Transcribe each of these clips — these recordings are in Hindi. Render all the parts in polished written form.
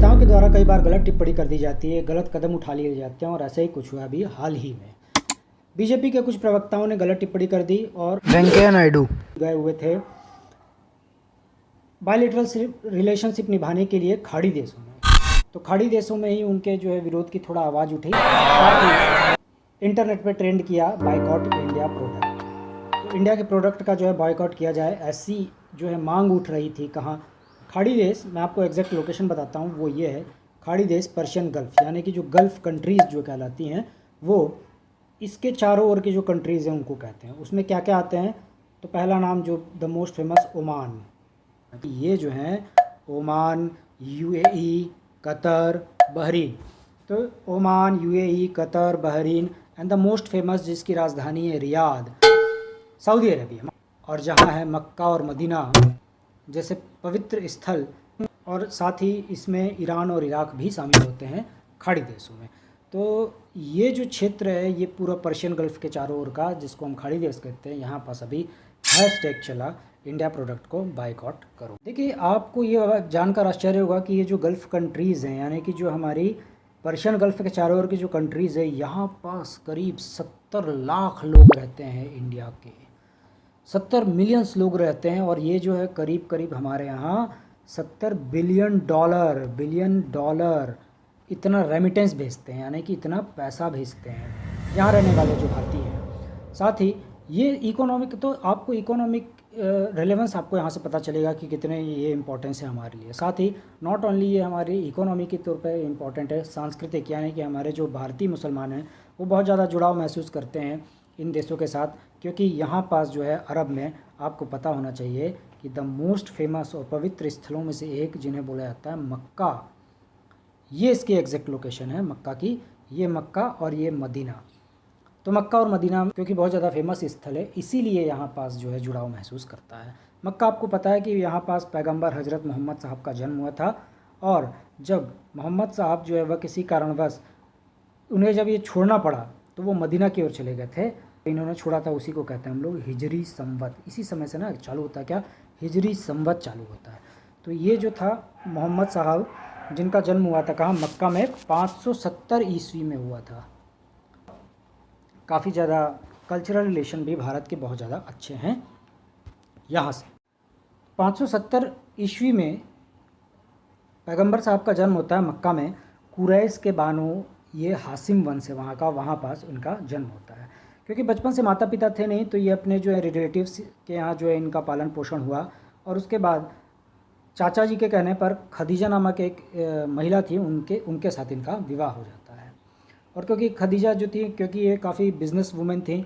नेताओं के द्वारा कई बार गलत टिप्पणी कर दी जाती है, गलत कदम उठा लिए जाते हैं और ऐसा ही कुछ हुआ अभी हाल ही में। बीजेपी के कुछ प्रवक्ताओं ने गलत टिप्पणी कर दी और वेंकैया नायडू गए हुए थे बायलैटरल रिलेशनशिप निभाने के लिए खाड़ी देशों में। तो खाड़ी देशों में ही उनके जो है विरोध की थोड़ा आवाज़ उठी। साथ ही इंटरनेट पे ट्रेंड किया बायकॉट इंडिया प्रोडक्ट। तो इंडिया के प्रोडक्ट का जो है बॉयकॉट किया जाए, ऐसी जो है मांग उठ रही थी। कहाँ? खाड़ी देश, मैं आपको एग्जैक्ट लोकेशन बताता हूँ, वो ये है खाड़ी देश, पर्शियन गल्फ, यानी कि जो गल्फ़ कंट्रीज़ जो कहलाती हैं वो इसके चारों ओर की जो कंट्रीज़ हैं उनको कहते हैं। उसमें क्या क्या आते हैं? तो पहला नाम जो द मोस्ट फेमस, ओमान। ये जो हैं ओमान, यूएई, कतर, बहरीन। तो Oman, UAE, Qatar, Bahrain and the most famous जिसकी राजधानी है रियाद, सऊदी अरेबिया। और जहाँ है मक्का और मदीना जैसे पवित्र स्थल, और साथ ही इसमें ईरान और इराक भी शामिल होते हैं खाड़ी देशों में। तो ये जो क्षेत्र है ये पूरा पर्शियन गल्फ़ के चारों ओर का, जिसको हम खाड़ी देश कहते हैं, यहाँ पास अभी हैशटैग चला इंडिया प्रोडक्ट को बायकॉट करो। देखिए, आपको ये जानकर आश्चर्य होगा कि ये जो गल्फ़ कंट्रीज़ हैं, यानी कि जो हमारी पर्शियन गल्फ़ के चारों ओर की जो कंट्रीज़ है, यहाँ पास करीब 70 लाख लोग रहते हैं इंडिया के। 70 मिलियंस लोग रहते हैं और ये जो है करीब करीब हमारे यहाँ 70 बिलियन डॉलर इतना रेमिटेंस भेजते हैं, यानी कि इतना पैसा भेजते हैं यहाँ रहने वाले जो भारतीय हैं। साथ ही ये इकोनॉमिक, तो आपको इकोनॉमिक रेलेवेंस आपको यहाँ से पता चलेगा कि कितने ये इम्पोर्टेंस है हमारे लिए। साथ ही नॉट ओनली ये हमारी इकोनॉमी के तौर पे इम्पोर्टेंट है, सांस्कृतिक, यानी कि हमारे जो भारतीय मुसलमान हैं वो बहुत ज़्यादा जुड़ाव महसूस करते हैं इन देशों के साथ, क्योंकि यहाँ पास जो है अरब में आपको पता होना चाहिए कि द मोस्ट फेमस और पवित्र स्थलों में से एक जिन्हें बोला जाता है मक्का, ये इसकी एग्जैक्ट लोकेशन है मक्का की, ये मक्का और ये मदीना। तो मक्का और मदीना क्योंकि बहुत ज़्यादा फेमस स्थल है, इसीलिए यहाँ पास जो है जुड़ाव महसूस करता है। मक्का आपको पता है कि यहाँ पास पैगंबर हज़रत मोहम्मद साहब का जन्म हुआ था, और जब मोहम्मद साहब जो है वह किसी कारणवश उन्हें जब ये छोड़ना पड़ा तो वो मदीना की ओर चले गए थे। इन्होंने छोड़ा था, उसी को कहते हैं हम लोग हिजरी संवत। इसी समय से ना चालू होता है, क्या? हिजरी संवत चालू होता है। तो ये जो था मोहम्मद साहब जिनका जन्म हुआ था कहाँ? मक्का में 570 ईस्वी में हुआ था। काफ़ी ज़्यादा कल्चरल रिलेशन भी भारत के बहुत ज़्यादा अच्छे हैं यहाँ से। 570 ईस्वी में पैगंबर साहब का जन्म होता है मक्का में। कुरैश के बानो, ये हासिम वंश है वहाँ का, वहाँ पास उनका जन्म होता है। क्योंकि बचपन से माता पिता थे नहीं, तो ये अपने जो है रिलेटिव्स के यहाँ जो है इनका पालन पोषण हुआ। और उसके बाद चाचा जी के कहने पर खदीजा नामक एक महिला थी, उनके साथ इनका विवाह हो जाता है। और क्योंकि खदीजा जो थी, क्योंकि ये काफ़ी बिज़नेस वूमेन थी,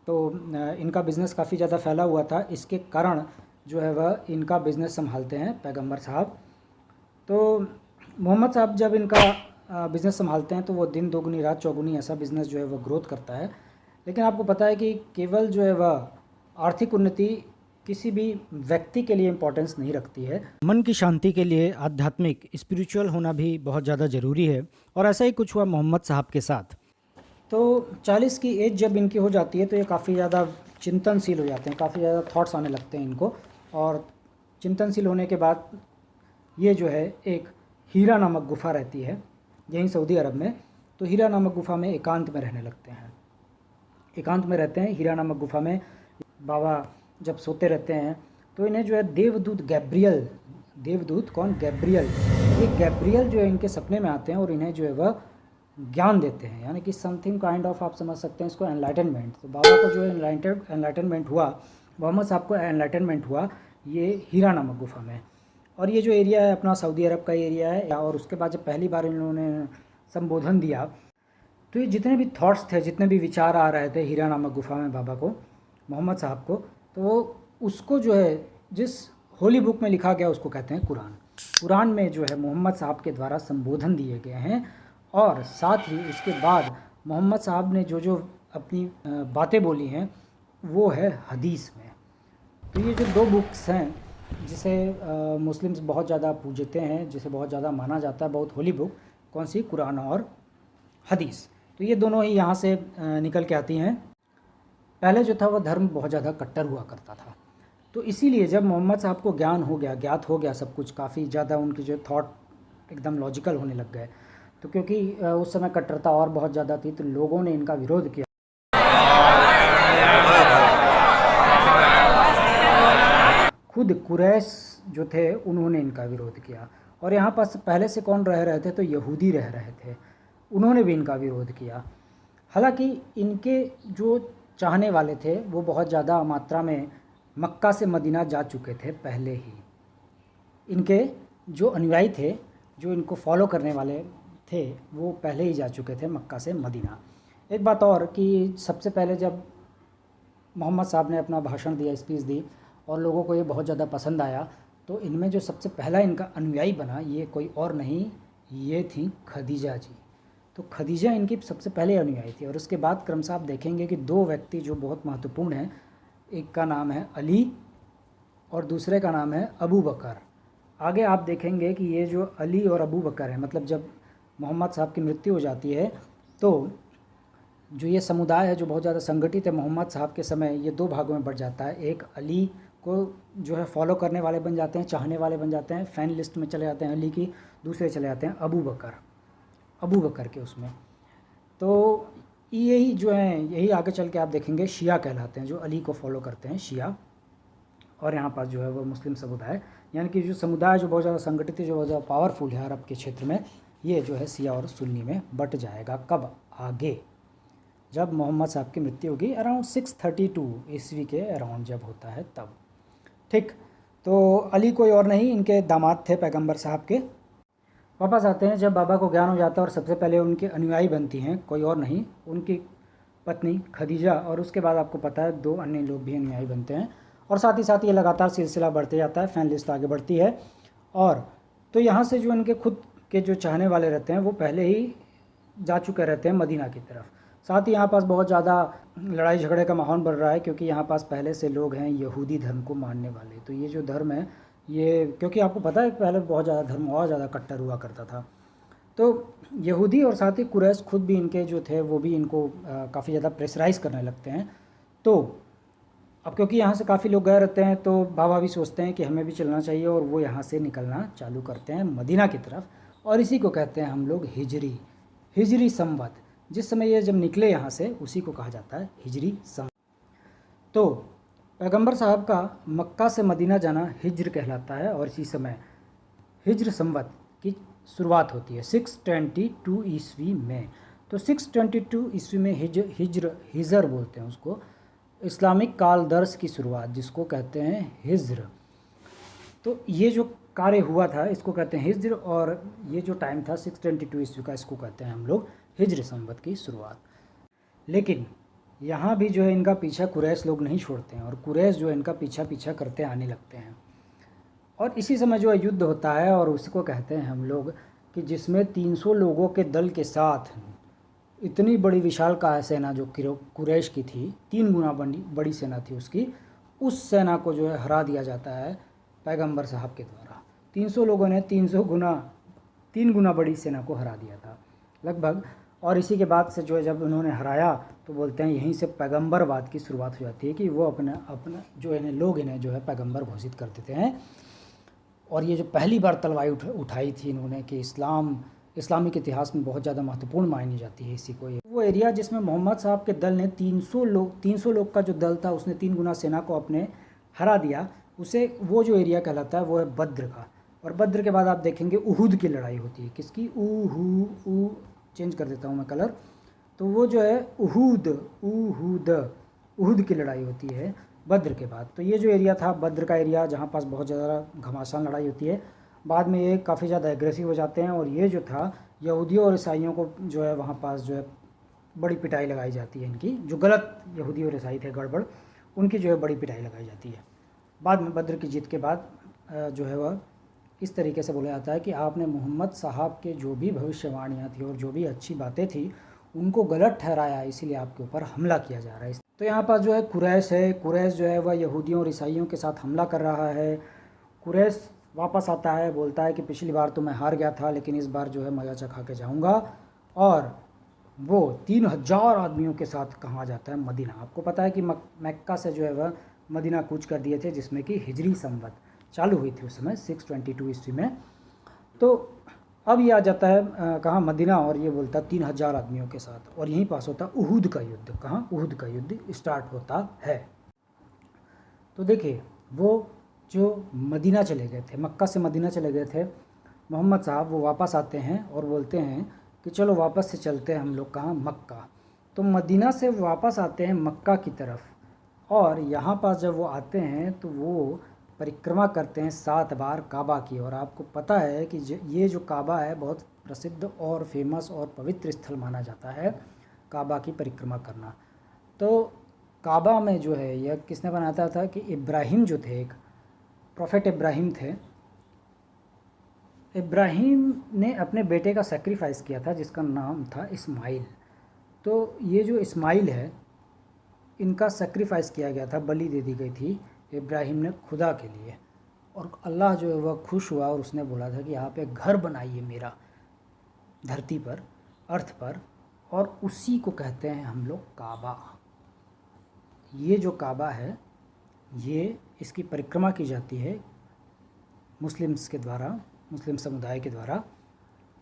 तो इनका बिज़नेस काफ़ी ज़्यादा फैला हुआ था, इसके कारण जो है वह इनका बिज़नेस संभालते हैं पैगंबर साहब। तो मोहम्मद साहब जब इनका बिज़नेस संभालते हैं तो वो दिन दोगुनी रात चौगुनी ऐसा बिज़नेस जो है वह ग्रोथ करता है। लेकिन आपको पता है कि केवल जो है वह आर्थिक उन्नति किसी भी व्यक्ति के लिए इम्पोर्टेंस नहीं रखती है, मन की शांति के लिए आध्यात्मिक स्पिरिचुअल होना भी बहुत ज़्यादा ज़रूरी है। और ऐसा ही कुछ हुआ मोहम्मद साहब के साथ। तो 40 की एज जब इनकी हो जाती है तो ये काफ़ी ज़्यादा चिंतनशील हो जाते हैं, काफ़ी ज़्यादा थॉट्स आने लगते हैं इनको। और चिंतनशील होने के बाद ये जो है एक हीरा नामक गुफ़ा रहती है यहीं सऊदी अरब में, तो हीरा नामक गुफ़ा में एकांत में रहने लगते हैं। एकांत में रहते हैं हीरा नामक गुफ़ा में। बाबा जब सोते रहते हैं तो इन्हें जो है देवदूत गैब्रियल, देवदूत कौन? गैब्रियल। ये गैब्रियल जो है इनके सपने में आते हैं और इन्हें जो है वह ज्ञान देते हैं, यानी कि समथिंग काइंड ऑफ, आप समझ सकते हैं इसको, एनलाइटनमेंट। तो बाबा को जो है एनलाइटनमेंट हुआ, मोहम्मद साहब को एनलाइटनमेंट हुआ ये हीरा नामक गुफ़ा में। और ये जो एरिया है अपना सऊदी अरब का एरिया है। और उसके बाद जब पहली बार इन्होंने संबोधन दिया तो ये जितने भी थॉट्स थे, जितने भी विचार आ रहे थे हीरा नामक गुफ़ा में बाबा को, मोहम्मद साहब को, तो वो उसको जो है जिस होली बुक में लिखा गया उसको कहते हैं कुरान। कुरान में जो है मोहम्मद साहब के द्वारा संबोधन दिए गए हैं। और साथ ही उसके बाद मोहम्मद साहब ने जो जो अपनी बातें बोली हैं वो है हदीस में। तो ये जो दो बुक्स हैं जिसे मुस्लिम्स बहुत ज़्यादा पूजते हैं, जिसे बहुत ज़्यादा माना जाता है, बहुत होली बुक, कौन सी? कुरान और हदीस। तो ये दोनों ही यहाँ से निकल के आती हैं। पहले जो था वह धर्म बहुत ज़्यादा कट्टर हुआ करता था, तो इसीलिए जब मोहम्मद साहब को ज्ञान हो गया, ज्ञात हो गया सब कुछ, काफ़ी ज़्यादा उनकी जो थॉट एकदम लॉजिकल होने लग गए। तो क्योंकि उस समय कट्टरता और बहुत ज़्यादा थी तो लोगों ने इनका विरोध किया। खुद कुरैश जो थे उन्होंने इनका विरोध किया। और यहाँ पास पहले से कौन रह रहे थे, तो यहूदी रह रहे थे, उन्होंने भी इनका विरोध किया। हालांकि इनके जो चाहने वाले थे वो बहुत ज़्यादा मात्रा में मक्का से मदीना जा चुके थे पहले ही। इनके जो अनुयायी थे, जो इनको फॉलो करने वाले थे, वो पहले ही जा चुके थे मक्का से मदीना। एक बात और कि सबसे पहले जब मोहम्मद साहब ने अपना भाषण दिया, स्पीच दी और लोगों को ये बहुत ज़्यादा पसंद आया, तो इनमें जो सबसे पहला इनका अनुयायी बना ये कोई और नहीं, ये थी खदीजा जी। तो खदीजा इनकी सबसे पहले अनुयायी थी। और उसके बाद क्रमशः आप देखेंगे कि दो व्यक्ति जो बहुत महत्वपूर्ण हैं, एक का नाम है अली और दूसरे का नाम है अबू बकर। आगे आप देखेंगे कि ये जो अली और अबू बकर है, मतलब जब मोहम्मद साहब की मृत्यु हो जाती है तो जो ये समुदाय है जो बहुत ज़्यादा संगठित है मोहम्मद साहब के समय, ये दो भागों में बढ़ जाता है। एक अली को जो है फॉलो करने वाले बन जाते हैं, चाहने वाले बन जाते हैं, फ़ैन लिस्ट में चले जाते हैं अली की। दूसरे चले जाते हैं अबू बकर के उसमें। तो यही जो है, यही आगे चल के आप देखेंगे शिया कहलाते हैं, जो अली को फॉलो करते हैं, शिया। और यहाँ पास जो है वो मुस्लिम समुदाय, यानी कि जो समुदाय जो बहुत ज़्यादा संगठित है, जो बहुत ज़्यादा पावरफुल है अरब के क्षेत्र में, ये जो है शिया और सुन्नी में बट जाएगा। कब? आगे जब मोहम्मद साहब की मृत्यु होगी, अराउंड 632 ईस्वी के अराउंड जब होता है तब। ठीक, तो अली कोई और नहीं, इनके दामाद थे पैगंबर साहब के। वापस आते हैं, जब बाबा को ज्ञान हो जाता है और सबसे पहले उनके अनुयायी बनती हैं कोई और नहीं, उनकी पत्नी खदीजा, और उसके बाद आपको पता है 2 अन्य लोग भी अनुयायी बनते हैं। और साथ ही साथ ये लगातार सिलसिला बढ़ते जाता है, फ़ैन लिस्ट आगे बढ़ती है। और तो यहाँ से जो इनके खुद के जो चाहने वाले रहते हैं वो पहले ही जा चुके रहते हैं मदीना की तरफ। साथ ही यहाँ पास बहुत ज़्यादा लड़ाई झगड़े का माहौल बढ़ रहा है, क्योंकि यहाँ पास पहले से लोग हैं यहूदी धर्म को मानने वाले। तो ये जो धर्म है ये, क्योंकि आपको पता है पहले बहुत ज़्यादा धर्म और ज़्यादा कट्टर हुआ करता था, तो यहूदी और साथ ही कुरैश खुद भी इनके जो थे वो भी इनको काफ़ी ज़्यादा प्रेशराइज़ करने लगते हैं। तो अब क्योंकि यहाँ से काफ़ी लोग गए रहते हैं तो बाबा भी सोचते हैं कि हमें भी चलना चाहिए, और वो यहाँ से निकलना चालू करते हैं मदीना की तरफ। और इसी को कहते हैं हम लोग हिजरी संवत। जिस समय ये जब निकले यहाँ से उसी को कहा जाता है हिजरी संवत। तो पैगंबर साहब का मक्का से मदीना जाना हिज्र कहलाता है, और इसी समय हिज्र संवत की शुरुआत होती है 622 ईस्वी में। तो 622 ईस्वी में हिजर बोलते हैं उसको, इस्लामिक काल दर्स की शुरुआत जिसको कहते हैं हिज्र। तो ये जो कार्य हुआ था इसको कहते हैं हिज्र, और ये जो टाइम था 622 ईस्वी का, इसको कहते हैं हम लोग हिज्र संवत की शुरुआत। लेकिन यहाँ भी जो है इनका पीछा कुरैश लोग नहीं छोड़ते हैं, और कुरैश जो है इनका पीछा करते आने लगते हैं। और इसी समय जो युद्ध होता है, और उसको कहते हैं हम लोग कि जिसमें 300 लोगों के दल के साथ इतनी बड़ी विशालकाय सेना जो कुरैश की थी, 3 गुना बड़ी सेना थी उसकी, उस सेना को जो है हरा दिया जाता है पैगंबर साहब के द्वारा। 300 लोगों ने 3 गुना बड़ी सेना को हरा दिया था लगभग। और इसी के बाद से जो है जब उन्होंने हराया तो बोलते हैं यहीं से पैगंबरवाद की शुरुआत हो जाती है, कि वो अपना जो इन्हें जो है पैगंबर घोषित कर देते हैं। और ये जो पहली बार तलवार उठाई थी इन्होंने, कि इस्लामिक इतिहास में बहुत ज़्यादा महत्वपूर्ण मानी जाती है इसी को। वो एरिया जिसमें मोहम्मद साहब के दल ने 300 लोग का जो दल था उसने 3 गुना सेना को अपने हरा दिया, उसे वो जो एरिया कहलाता है वो है बद्र का। और बद्र के बाद आप देखेंगे उहुद की लड़ाई होती है, किसकी? चेंज कर देता हूँ मैं कलर। तो वो जो है उहुद की लड़ाई होती है बद्र के बाद। तो ये जो एरिया था बद्र का एरिया, जहाँ पास बहुत ज़्यादा घमासान लड़ाई होती है। बाद में ये काफ़ी ज़्यादा एग्रेसिव हो जाते हैं, और ये जो था यहूदियों और ईसाइयों को जो है वहाँ पास जो है बड़ी पिटाई लगाई जाती है इनकी, जो गलत यहूदी और ईसाई थे गड़बड़, उनकी जो है बड़ी पिटाई लगाई जाती है। बाद में बद्र की जीत के बाद जो है वह इस तरीके से बोला जाता है कि आपने मोहम्मद साहब के जो भी भविष्यवाणियाँ थी और जो भी अच्छी बातें थी उनको गलत ठहराया, इसीलिए आपके ऊपर हमला किया जा रहा है। तो यहाँ पास जो है कुरैश जो है वह यहूदियों और ईसाइयों के साथ हमला कर रहा है। कुरैश वापस आता है, बोलता है कि पिछली बार तो मैं हार गया था, लेकिन इस बार जो है मजा चखा के जाऊँगा। और वो 3000 आदमियों के साथ कहाँ जाता है? मदीना। आपको पता है कि मक्का से जो है वह मदीना कूच कर दिए थे, जिसमें कि हिजरी संवत चालू हुई थी उस समय 622 ईस्वी में। तो अब ये आ जाता है कहाँ, मदीना, और ये बोलता 3,000 आदमियों के साथ, और यहीं पास होता उहुद का युद्ध। कहाँ, उहुद का युद्ध स्टार्ट होता है। तो देखिए, वो जो मदीना चले गए थे, मक्का से मदीना चले गए थे मोहम्मद साहब, वो वापस आते हैं और बोलते हैं कि चलो वापस से चलते हैं हम लोग कहाँ, मक्का। तो मदीना से वापस आते हैं मक्का की तरफ, और यहाँ पास जब वो आते हैं तो वो परिक्रमा करते हैं 7 बार काबा की। और आपको पता है कि ये जो काबा है बहुत प्रसिद्ध और फेमस और पवित्र स्थल माना जाता है काबा की परिक्रमा करना। तो काबा में जो है यह किसने बनाया था कि इब्राहिम जो थे, एक प्रोफेट इब्राहिम थे। इब्राहिम ने अपने बेटे का सेक्रीफाइस किया था जिसका नाम था इस्माइल। तो ये जो इस्माइल है, इनका सेक्रीफाइस किया गया था, बलि दे दी गई थी इब्राहिम ने खुदा के लिए। और अल्लाह जो है वह खुश हुआ और उसने बोला था कि आप एक घर बनाइए मेरा धरती पर, अर्थ पर, और उसी को कहते हैं हम लोग काबा। ये जो काबा है, ये इसकी परिक्रमा की जाती है मुस्लिम्स के द्वारा, मुस्लिम समुदाय के द्वारा।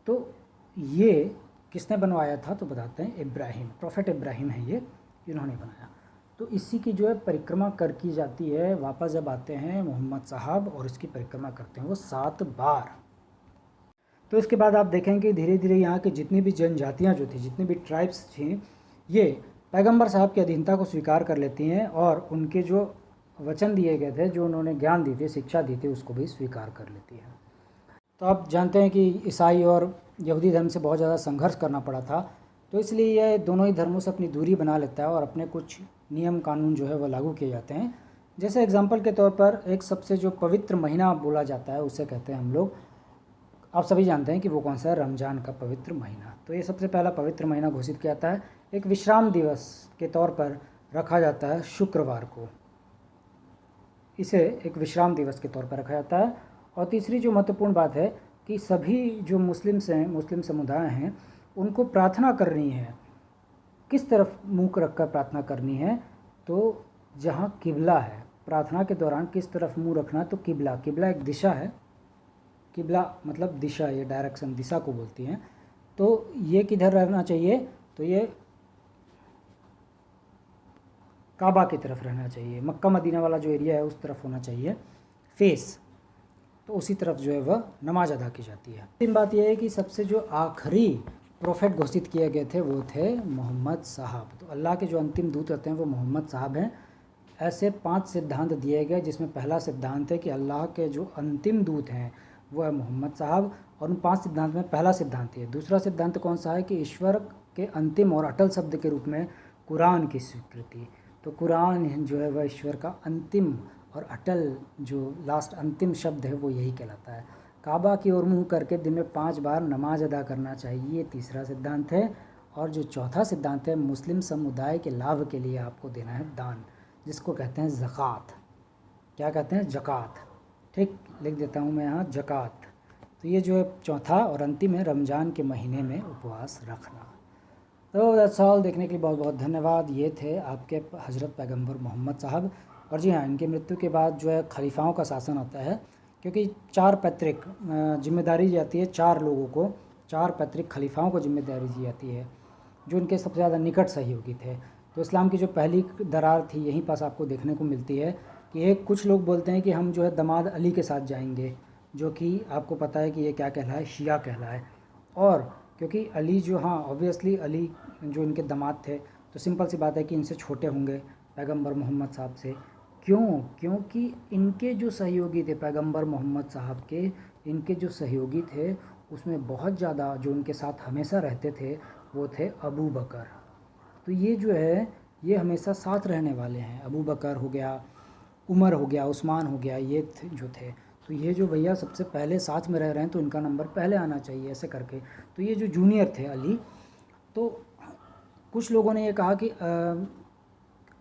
तो ये किसने बनवाया था तो बताते हैं इब्राहिम, प्रोफेट इब्राहिम है ये, इन्होंने बनाया। तो इसी की जो है परिक्रमा कर की जाती है। वापस जब आते हैं मोहम्मद साहब और इसकी परिक्रमा करते हैं वो 7 बार। तो इसके बाद आप देखेंगे धीरे धीरे यहाँ की जितनी भी जनजातियाँ जो थी, जितनी भी ट्राइब्स थी, ये पैगंबर साहब की अधीनता को स्वीकार कर लेती हैं और उनके जो वचन दिए गए थे, जो उन्होंने ज्ञान दी थी, शिक्षा दी थी, उसको भी स्वीकार कर लेती है। तो आप जानते हैं कि ईसाई और यहूदी धर्म से बहुत ज़्यादा संघर्ष करना पड़ा था, तो इसलिए यह दोनों ही धर्मों से अपनी दूरी बना लेता है और अपने कुछ नियम कानून जो है वह लागू किए जाते हैं। जैसे एग्जाम्पल के तौर पर एक सबसे जो पवित्र महीना बोला जाता है उसे कहते हैं हम लोग, आप सभी जानते हैं कि वो कौन सा है, रमज़ान का पवित्र महीना। तो ये सबसे पहला पवित्र महीना घोषित किया जाता है। एक विश्राम दिवस के तौर पर रखा जाता है शुक्रवार को, इसे एक विश्राम दिवस के तौर पर रखा जाता है। और तीसरी जो महत्वपूर्ण बात है कि सभी जो मुस्लिम्स हैं, मुस्लिम समुदाय हैं, उनको प्रार्थना करनी है। किस तरफ मुँह रखकर प्रार्थना करनी है तो जहाँ किबला है, प्रार्थना के दौरान किस तरफ मुँह रखना, तो किबला, किबला एक दिशा है, किबला मतलब दिशा, ये डायरेक्शन, दिशा को बोलती हैं। तो ये किधर रहना चाहिए, तो ये काबा की तरफ रहना चाहिए, मक्का मदीना वाला जो एरिया है उस तरफ होना चाहिए फेस, तो उसी तरफ जो है वह नमाज अदा की जाती है। तीन बात यह है कि सबसे जो आखिरी प्रोफेट घोषित किए गए थे वो थे मोहम्मद साहब। तो अल्लाह के जो अंतिम दूत रहते हैं वो मोहम्मद साहब हैं। ऐसे 5 सिद्धांत दिए गए जिसमें पहला सिद्धांत है कि अल्लाह के जो अंतिम दूत हैं वो है मोहम्मद साहब, और उन 5 सिद्धांत में पहला सिद्धांत है। दूसरा सिद्धांत कौन सा है कि ईश्वर के अंतिम और अटल शब्द के रूप में कुरान की स्वीकृति। तो कुरान जो है वह ईश्वर का अंतिम और अटल जो लास्ट अंतिम शब्द है वो यही कहलाता है। काबा की ओर मुँह करके दिन में 5 बार नमाज अदा करना चाहिए, ये तीसरा सिद्धांत है। और जो चौथा सिद्धांत है, मुस्लिम समुदाय के लाभ के लिए आपको देना है दान, जिसको कहते हैं ज़कात। क्या कहते हैं? ज़कात। ठीक, लिख देता हूँ मैं यहाँ, ज़कात। तो ये जो है चौथा और अंतिम है, रमज़ान के महीने में उपवास रखना। तो दैट्स ऑल। देखने के लिए बहुत बहुत धन्यवाद। ये थे आपके हज़रत पैगंबर मोहम्मद साहब। और जी हाँ, इनकी मृत्यु के बाद जो है खलीफाओं का शासन आता है, क्योंकि 4 पैतृक जिम्मेदारी दी जाती है 4 लोगों को, 4 पैतृक खलीफाओं को जिम्मेदारी दी जाती है जो इनके सबसे ज़्यादा निकट सहयोगी थे। तो इस्लाम की जो पहली दरार थी यहीं पास आपको देखने को मिलती है कि एक कुछ लोग बोलते हैं कि हम जो है दामाद अली के साथ जाएंगे, जो कि आपको पता है कि ये क्या कहलाए, शिया कहलाए। और क्योंकि अली जो, हाँ ऑब्वियसली अली जो इनके दामाद थे, तो सिंपल सी बात है कि इनसे छोटे होंगे पैगंबर मोहम्मद साहब से। क्यों? क्योंकि इनके जो सहयोगी थे पैगंबर मोहम्मद साहब के, इनके जो सहयोगी थे उसमें बहुत ज़्यादा जो उनके साथ हमेशा रहते थे वो थे अबू बकर। तो ये जो है ये हमेशा साथ रहने वाले हैं। अबू बकर हो गया, उमर हो गया, उस्मान हो गया, ये जो थे। तो ये जो भैया सबसे पहले साथ में रह रहे हैं तो इनका नंबर पहले आना चाहिए, ऐसे करके। तो ये जो जूनियर थे अली, तो कुछ लोगों ने ये कहा कि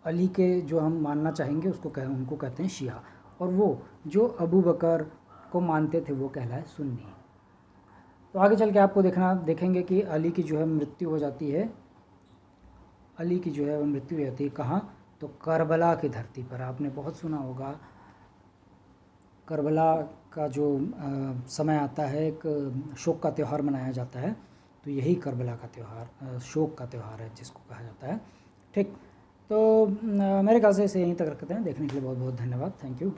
अली के जो हम मानना चाहेंगे उनको कहते हैं शिया, और वो जो अबू बकर को मानते थे वो कहलाए सुन्नी। तो आगे चल के आपको देखेंगे कि अली की जो है मृत्यु हो जाती है, अली की जो है वो मृत्यु हो जाती है कहाँ, तो करबला की धरती पर। आपने बहुत सुना होगा करबला का जो समय आता है, एक शोक का त्यौहार मनाया जाता है, तो यही करबला का त्यौहार शोक का त्यौहार है जिसको कहा जाता है। ठीक, तो मेरे ख्याल से इसे यहीं तक रखते हैं। देखने के लिए बहुत बहुत धन्यवाद। Thank you.